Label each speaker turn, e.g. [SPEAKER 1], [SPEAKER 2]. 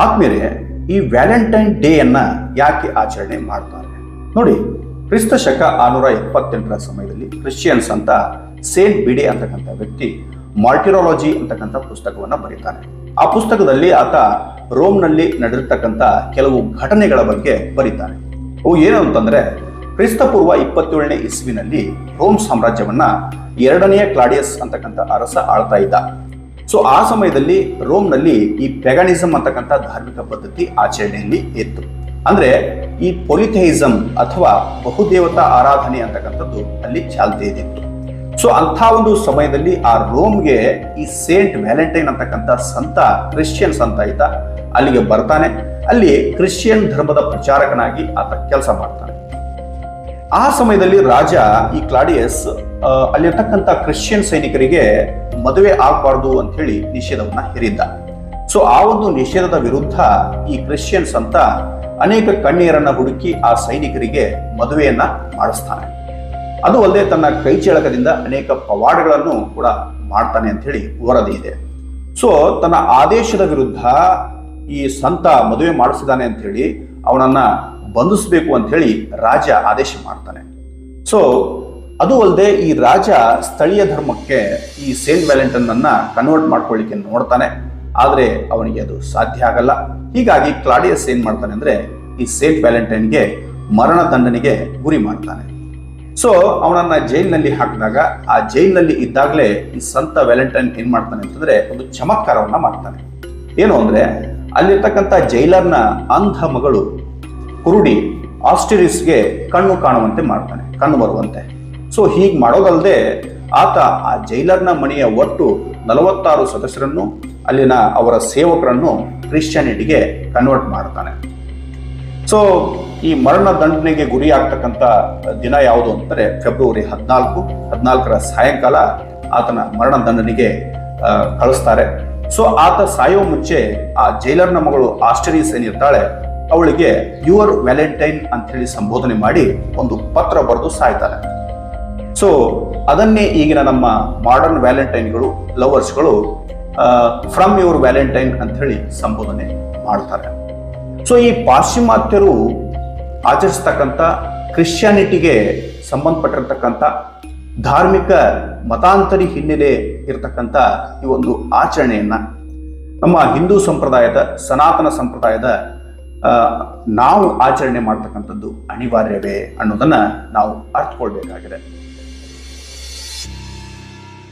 [SPEAKER 1] ಆದ್ಮೇಲೆ ಈ ವ್ಯಾಲೆಂಟೈನ್ ಡೇಯನ್ನ ಯಾಕೆ ಆಚರಣೆ ಮಾಡ್ತಾರೆ ನೋಡಿ. ಕ್ರಿಸ್ತ ಶಕ 678ರ ಸಮಯದಲ್ಲಿ ಕ್ರಿಶ್ಚಿಯನ್ಸ್ ಅಂತ ಸೇಂಟ್ ಬಿಡೆ ಅಂತಕ್ಕಂಥ ವ್ಯಕ್ತಿ ಮಾರ್ಟಿರಾಲಜಿ ಅಂತಕ್ಕಂಥ ಪುಸ್ತಕವನ್ನ ಬರೀತಾನೆ. ಆ ಪುಸ್ತಕದಲ್ಲಿ ಆತ ರೋಮ್ನಲ್ಲಿ ನಡೆದಿರ್ತಕ್ಕಂಥ ಕೆಲವು ಘಟನೆಗಳ ಬಗ್ಗೆ ಬರೀತಾನೆ. ಅವು ಏನು ಅಂತಂದ್ರೆ, ಕ್ರಿಸ್ತಪೂರ್ವ 27ನೇ ಇಸ್ವಿನಲ್ಲಿ ರೋಮ್ ಸಾಮ್ರಾಜ್ಯವನ್ನ 2ನೇ ಕ್ಲಾಡಿಯಸ್ ಅಂತಕ್ಕಂಥ ಅರಸ ಆಳ್ತಾ ಇದ್ದ. ಸೊ ಆ ಸಮಯದಲ್ಲಿ ರೋಮ್ನಲ್ಲಿ ಈ ಪೆಗಾನಿಸಮ್ ಅಂತಕ್ಕಂಥ ಧಾರ್ಮಿಕ ಪದ್ಧತಿ ಆಚರಣೆಯಲ್ಲಿ ಇತ್ತು. ಅಂದ್ರೆ ಈ ಪೊಲಿಥೆಯಿಸಮ್ ಅಥವಾ ಬಹುದೇವತಾ ಆರಾಧನೆ ಅಂತಕ್ಕಂಥದ್ದು ಅಲ್ಲಿ ಚಾಲ್ತಿಯಲ್ಲಿತ್ತು. ಸೊ ಅಂಥ ಒಂದು ಸಮಯದಲ್ಲಿ ಆ ರೋಮ್ಗೆ ಈ ಸೇಂಟ್ ವ್ಯಾಲೆಂಟೈನ್ ಅಂತಕ್ಕಂಥ ಸಂತ, ಕ್ರಿಶ್ಚಿಯನ್ ಸಂತ ಇದ್ದ, ಅಲ್ಲಿಗೆ ಬರ್ತಾನೆ. ಅಲ್ಲಿ ಕ್ರಿಶ್ಚಿಯನ್ ಧರ್ಮದ ಪ್ರಚಾರಕನಾಗಿ ಆತ ಕೆಲಸ ಮಾಡ್ತಾನೆ. ಆ ಸಮಯದಲ್ಲಿ ರಾಜ ಈ ಕ್ಲಾಡಿಯಸ್ ಅಲ್ಲಿರ್ತಕ್ಕಂಥ ಕ್ರಿಶ್ಚಿಯನ್ ಸೈನಿಕರಿಗೆ ಮದುವೆ ಆಗಬಾರ್ದು ಅಂತ ಹೇಳಿ ನಿಷೇಧವನ್ನ ಹೇರಿದ್ದ. ಸೊ ಆ ಒಂದು ನಿಷೇಧದ ವಿರುದ್ಧ ಈ ಕ್ರಿಶ್ಚಿಯನ್ಸ್ ಅಂತ ಅನೇಕ ಕಣ್ಣಿಯರನ್ನ ಹುಡುಕಿ ಆ ಸೈನಿಕರಿಗೆ ಮದುವೆಯನ್ನ ಮಾಡಿಸ್ತಾನೆ. ಅದು ಅಲ್ಲದೆ ತನ್ನ ಕೈ ಚಳಕದಿಂದ ಅನೇಕ ಪವಾಡಗಳನ್ನು ಕೂಡ ಮಾಡ್ತಾನೆ ಅಂತ ಹೇಳಿ ವರದಿ ಇದೆ. ಸೊ ತನ್ನ ಆದೇಶದ ವಿರುದ್ಧ ಈ ಸಂತ ಮದುವೆ ಮಾಡಿಸಿದಾನೆ ಅಂತ ಹೇಳಿ ಅವನನ್ನ ಬಂಧಿಸಬೇಕು ಅಂತ ಹೇಳಿ ರಾಜ ಆದೇಶ ಮಾಡ್ತಾನೆ. ಸೊ ಅದು ಅಲ್ಲದೆ ಈ ರಾಜ ಸ್ಥಳೀಯ ಧರ್ಮಕ್ಕೆ ಈ ಸೇಂಟ್ ವ್ಯಾಲೆಂಟೈನ್ ಅನ್ನ ಕನ್ವರ್ಟ್ ಮಾಡ್ಕೊಳ್ಳಿಕ್ಕೆ ನೋಡ್ತಾನೆ. ಆದ್ರೆ ಅವನಿಗೆ ಅದು ಸಾಧ್ಯ ಆಗಲ್ಲ. ಹೀಗಾಗಿ ಕ್ಲಾಡಿಯಸ್ ಏನ್ ಮಾಡ್ತಾನೆ ಅಂದ್ರೆ ಈ ಸೇಂಟ್ ವ್ಯಾಲೆಂಟೈನ್ಗೆ ಮರಣ ದಂಡನೆಗೆ ಗುರಿ ಮಾಡ್ತಾನೆ. ಸೊ ಅವನನ್ನ ಜೈಲಿನಲ್ಲಿ ಹಾಕಿದಾಗ ಆ ಜೈಲಿನಲ್ಲಿ ಇದ್ದಾಗಲೇ ಈ ಸಂತ ವ್ಯಾಲೆಂಟೈನ್ ಏನ್ ಮಾಡ್ತಾನೆ ಅಂತಂದ್ರೆ ಒಂದು ಚಮತ್ಕಾರವನ್ನ ಮಾಡ್ತಾನೆ. ಏನು ಅಂದ್ರೆ ಅಲ್ಲಿರ್ತಕ್ಕಂಥ ಜೈಲರ್ನ ಅಂಧ ಮಗಳು ಕುರುಡಿ ಆಸ್ಟಿರಿಸ್ಗೆ ಕಣ್ಣು ಕಾಣುವಂತೆ ಮಾಡ್ತಾನೆ, ಕಣ್ಣು ಬರುವಂತೆ. ಸೊ ಹೀಗೆ ಮಾಡೋದಲ್ಲದೆ ಆತ ಆ ಜೈಲರ್ನ ಮನೆಯ ಒಟ್ಟು 46 ಸದಸ್ಯರನ್ನು, ಅಲ್ಲಿನ ಅವರ ಸೇವಕರನ್ನು ಕ್ರಿಶ್ಚಿಯಾನಿಟಿಗೆ ಕನ್ವರ್ಟ್ ಮಾಡ್ತಾನೆ. ಸೊ ಈ ಮರಣ ದಂಡನೆಗೆ ಗುರಿ ಆಗ್ತಕ್ಕಂಥ ದಿನ ಯಾವುದು ಅಂತಂದ್ರೆ ಫೆಬ್ರವರಿ 14ರ ಸಾಯಂಕಾಲ ಆತನ ಮರಣ ದಂಡನೆಗೆ ಕಳಿಸ್ತಾರೆ. ಸೊ ಆತ ಸಾಯೋ ಮುಂಚೆ ಆ ಜೈಲರ್ನ ಮಗಳು ಆಸ್ಟರೀಸ್ ಏನಿರ್ತಾಳೆ ಅವಳಿಗೆ ಯುವರ್ ವ್ಯಾಲೆಂಟೈನ್ ಅಂತ ಹೇಳಿ ಸಂಬೋಧನೆ ಮಾಡಿ ಒಂದು ಪತ್ರ ಬರೆದು ಸಾಯ್ತಾನೆ. ಸೊ ಅದನ್ನೇ ಈಗಿನ ನಮ್ಮ ಮಾಡರ್ನ್ ವ್ಯಾಲೆಂಟೈನ್ಗಳು, ಲವರ್ಸ್ಗಳು ಫ್ರಮ್ ಯುವರ್ ವ್ಯಾಲೆಂಟೈನ್ ಅಂತ ಹೇಳಿ ಸಂಬೋಧನೆ ಮಾಡ್ತಾರೆ. ಸೊ ಈ ಪಾಶ್ಚಿಮಾತ್ಯರು ಆಚರಿಸ್ತಕ್ಕಂಥ ಕ್ರಿಶ್ಚಿಯಾನಿಟಿಗೆ ಸಂಬಂಧಪಟ್ಟಿರ್ತಕ್ಕಂಥ ಧಾರ್ಮಿಕ ಮತಾಂತರಿ ಹಿನ್ನೆಲೆ ಇರತಕ್ಕಂಥ ಈ ಒಂದು ಆಚರಣೆಯನ್ನ ನಮ್ಮ ಹಿಂದೂ ಸಂಪ್ರದಾಯದ, ಸನಾತನ ಸಂಪ್ರದಾಯದ ನಾವು ಆಚರಣೆ ಮಾಡ್ತಕ್ಕಂಥದ್ದು ಅನಿವಾರ್ಯವೇ ಅನ್ನೋದನ್ನ ನಾವು ಅರ್ಥಕೊಳ್ಬೇಕಾಗಿದೆ.